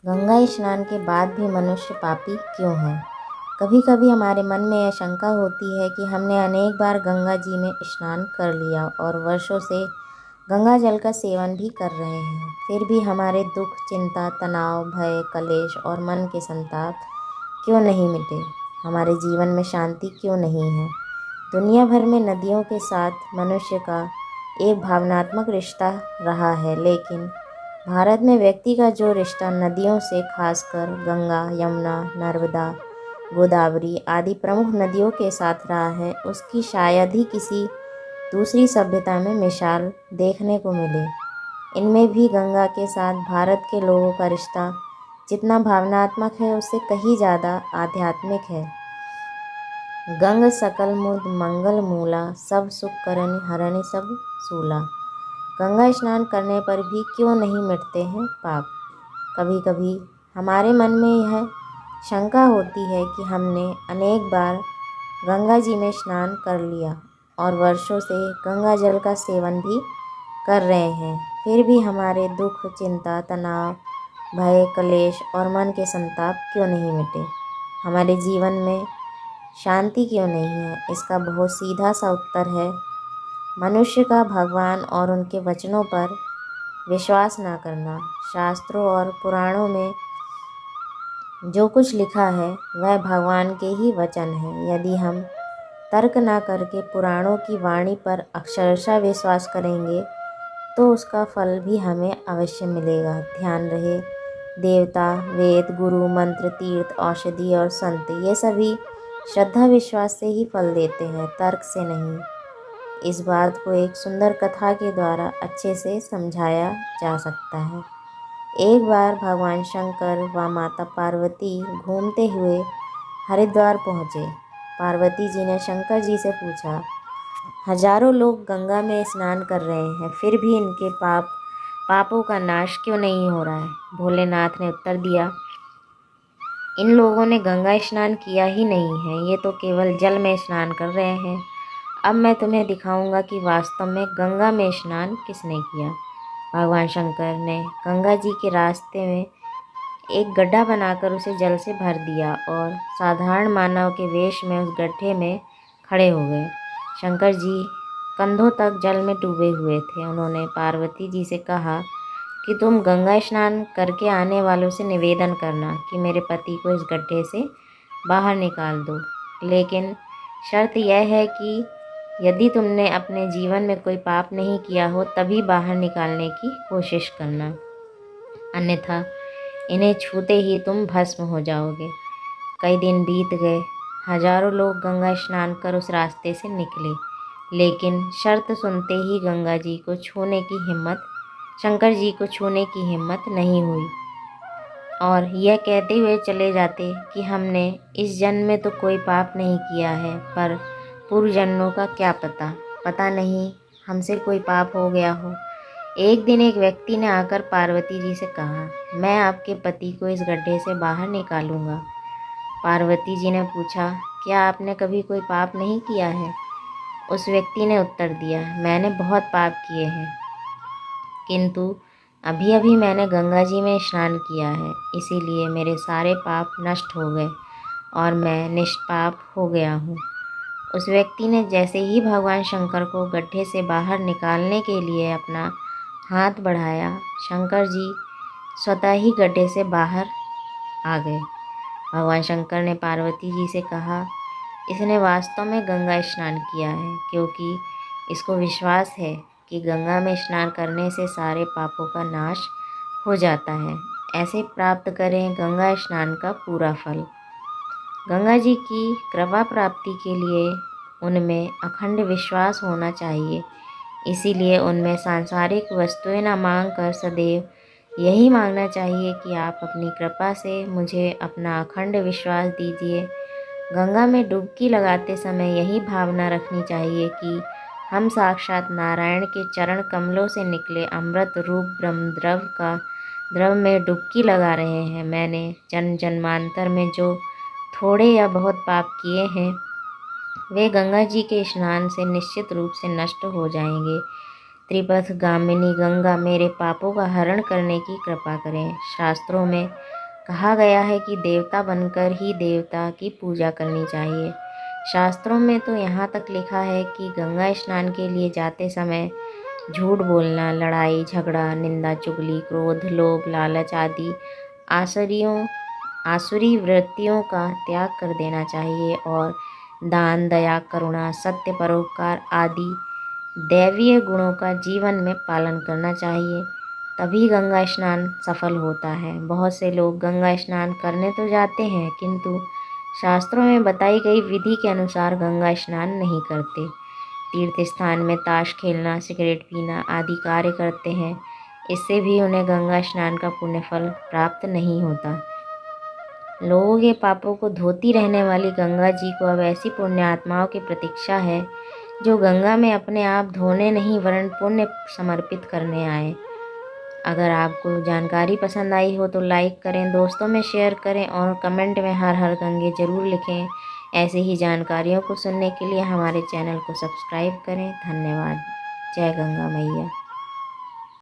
गंगा स्नान के बाद भी मनुष्य पापी क्यों है? कभी कभी हमारे मन में यह शंका होती है कि हमने अनेक बार गंगा जी में स्नान कर लिया और वर्षों से गंगा जल का सेवन भी कर रहे हैं, फिर भी हमारे दुख, चिंता, तनाव, भय, कलेश और मन के संताप क्यों नहीं मिटे? हमारे जीवन में शांति क्यों नहीं है? दुनिया भर में नदियों के साथ मनुष्य का एक भावनात्मक रिश्ता रहा है, लेकिन भारत में व्यक्ति का जो रिश्ता नदियों से, खासकर गंगा, यमुना, नर्मदा, गोदावरी आदि प्रमुख नदियों के साथ रहा है, उसकी शायद ही किसी दूसरी सभ्यता में मिसाल देखने को मिले। इनमें भी गंगा के साथ भारत के लोगों का रिश्ता जितना भावनात्मक है, उससे कहीं ज़्यादा आध्यात्मिक है। गंग सकल मुद मंगल मूला, सब सुख करनि हरनि सब सूला। गंगा स्नान करने पर भी क्यों नहीं मिटते हैं पाप? कभी कभी हमारे मन में यह शंका होती है कि हमने अनेक बार गंगा जी में स्नान कर लिया और वर्षों से गंगा जल का सेवन भी कर रहे हैं, फिर भी हमारे दुख, चिंता, तनाव, भय, कलेश और मन के संताप क्यों नहीं मिटे? हमारे जीवन में शांति क्यों नहीं है? इसका बहुत सीधा सा उत्तर है मनुष्य का भगवान और उनके वचनों पर विश्वास न करना। शास्त्रों और पुराणों में जो कुछ लिखा है वह भगवान के ही वचन है। यदि हम तर्क न करके पुराणों की वाणी पर अक्षरशः विश्वास करेंगे तो उसका फल भी हमें अवश्य मिलेगा। ध्यान रहे, देवता, वेद, गुरु, मंत्र, तीर्थ, औषधि और संत ये सभी श्रद्धा विश्वास से ही फल देते हैं, तर्क से नहीं। इस बात को एक सुंदर कथा के द्वारा अच्छे से समझाया जा सकता है। एक बार भगवान शंकर व माता पार्वती घूमते हुए हरिद्वार पहुँचे। पार्वती जी ने शंकर जी से पूछा, हजारों लोग गंगा में स्नान कर रहे हैं, फिर भी इनके पापों का नाश क्यों नहीं हो रहा है? भोलेनाथ ने उत्तर दिया, इन लोगों ने गंगा स्नान किया ही नहीं है, ये तो केवल जल में स्नान कर रहे हैं। अब मैं तुम्हें दिखाऊंगा कि वास्तव में गंगा में स्नान किसने किया। भगवान शंकर ने गंगा जी के रास्ते में एक गड्ढा बनाकर उसे जल से भर दिया और साधारण मानव के वेश में उस गड्ढे में खड़े हो गए। शंकर जी कंधों तक जल में डूबे हुए थे। उन्होंने पार्वती जी से कहा कि तुम गंगा स्नान करके आने वालों से निवेदन करना कि मेरे पति को इस गड्ढे से बाहर निकाल दो, लेकिन शर्त यह है कि यदि तुमने अपने जीवन में कोई पाप नहीं किया हो तभी बाहर निकालने की कोशिश करना, अन्यथा इन्हें छूते ही तुम भस्म हो जाओगे। कई दिन बीत गए। हजारों लोग गंगा स्नान कर उस रास्ते से निकले, लेकिन शर्त सुनते ही शंकर जी को छूने की हिम्मत नहीं हुई और यह कहते हुए चले जाते कि हमने इस जन्म में तो कोई पाप नहीं किया है, पर पूर्व जन्मों का क्या पता नहीं हमसे कोई पाप हो गया हो। एक दिन एक व्यक्ति ने आकर पार्वती जी से कहा, मैं आपके पति को इस गड्ढे से बाहर निकालूंगा। पार्वती जी ने पूछा, क्या आपने कभी कोई पाप नहीं किया है? उस व्यक्ति ने उत्तर दिया, मैंने बहुत पाप किए हैं, किंतु अभी अभी मैंने गंगा जी में स्नान किया है, इसीलिए मेरे सारे पाप नष्ट हो गए और मैं निष्पाप हो गया हूँ। उस व्यक्ति ने जैसे ही भगवान शंकर को गड्ढे से बाहर निकालने के लिए अपना हाथ बढ़ाया, शंकर जी स्वतः ही गड्ढे से बाहर आ गए। भगवान शंकर ने पार्वती जी से कहा, इसने वास्तव में गंगा स्नान किया है, क्योंकि इसको विश्वास है कि गंगा में स्नान करने से सारे पापों का नाश हो जाता है। ऐसे प्राप्त करें गंगा स्नान का पूरा फल। गंगा जी की कृपा प्राप्ति के लिए उनमें अखंड विश्वास होना चाहिए। इसीलिए उनमें सांसारिक वस्तुएं न मांग कर सदैव यही मांगना चाहिए कि आप अपनी कृपा से मुझे अपना अखंड विश्वास दीजिए। गंगा में डुबकी लगाते समय यही भावना रखनी चाहिए कि हम साक्षात नारायण के चरण कमलों से निकले अमृत रूप ब्रह्म द्रव में डुबकी लगा रहे हैं। मैंने जन्म जन्मांतर में जो थोड़े या बहुत पाप किए हैं वे गंगा जी के स्नान से निश्चित रूप से नष्ट हो जाएंगे। त्रिपथ गामिनी गंगा मेरे पापों का हरण करने की कृपा करें। शास्त्रों में कहा गया है कि देवता बनकर ही देवता की पूजा करनी चाहिए। शास्त्रों में तो यहाँ तक लिखा है कि गंगा स्नान के लिए जाते समय झूठ बोलना, लड़ाई झगड़ा, निंदा चुगली, क्रोध, लोभ, लालच आदि आसुरी वृत्तियों का त्याग कर देना चाहिए और दान, दया, करुणा, सत्य, परोपकार आदि दैवीय गुणों का जीवन में पालन करना चाहिए। तभी गंगा स्नान सफल होता है। बहुत से लोग गंगा स्नान करने तो जाते हैं किंतु शास्त्रों में बताई गई विधि के अनुसार गंगा स्नान नहीं करते। तीर्थ स्थान में ताश खेलना, सिगरेट पीना आदि कार्य करते हैं। इससे भी उन्हें गंगा स्नान का पुण्य फल प्राप्त नहीं होता। लोगों के पापों को धोती रहने वाली गंगा जी को अब ऐसी पुण्य आत्माओं की प्रतीक्षा है जो गंगा में अपने आप धोने नहीं वरन पुण्य समर्पित करने आए। अगर आपको जानकारी पसंद आई हो तो लाइक करें, दोस्तों में शेयर करें और कमेंट में हर हर गंगे ज़रूर लिखें। ऐसे ही जानकारियों को सुनने के लिए हमारे चैनल को सब्सक्राइब करें। धन्यवाद। जय गंगा मैया।